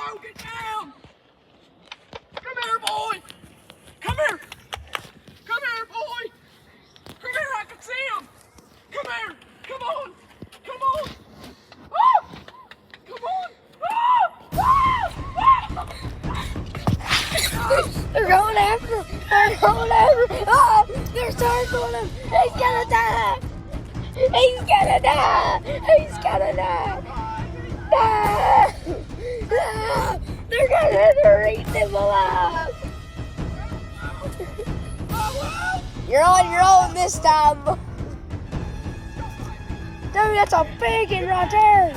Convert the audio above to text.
Whoa, get down! Come here, boy! Come here! Come here, boy! Come here, I can see him! Come here! Come on! Come on! Ah! Come on! Ah! Ah! They're going after him. They're going after him. Ah, they're circling him. He's gonna die. He's gonna die. He's gonna die. Ah! Ah! They're eating him alive. You're on your own this time. Dude, that's a big one right there.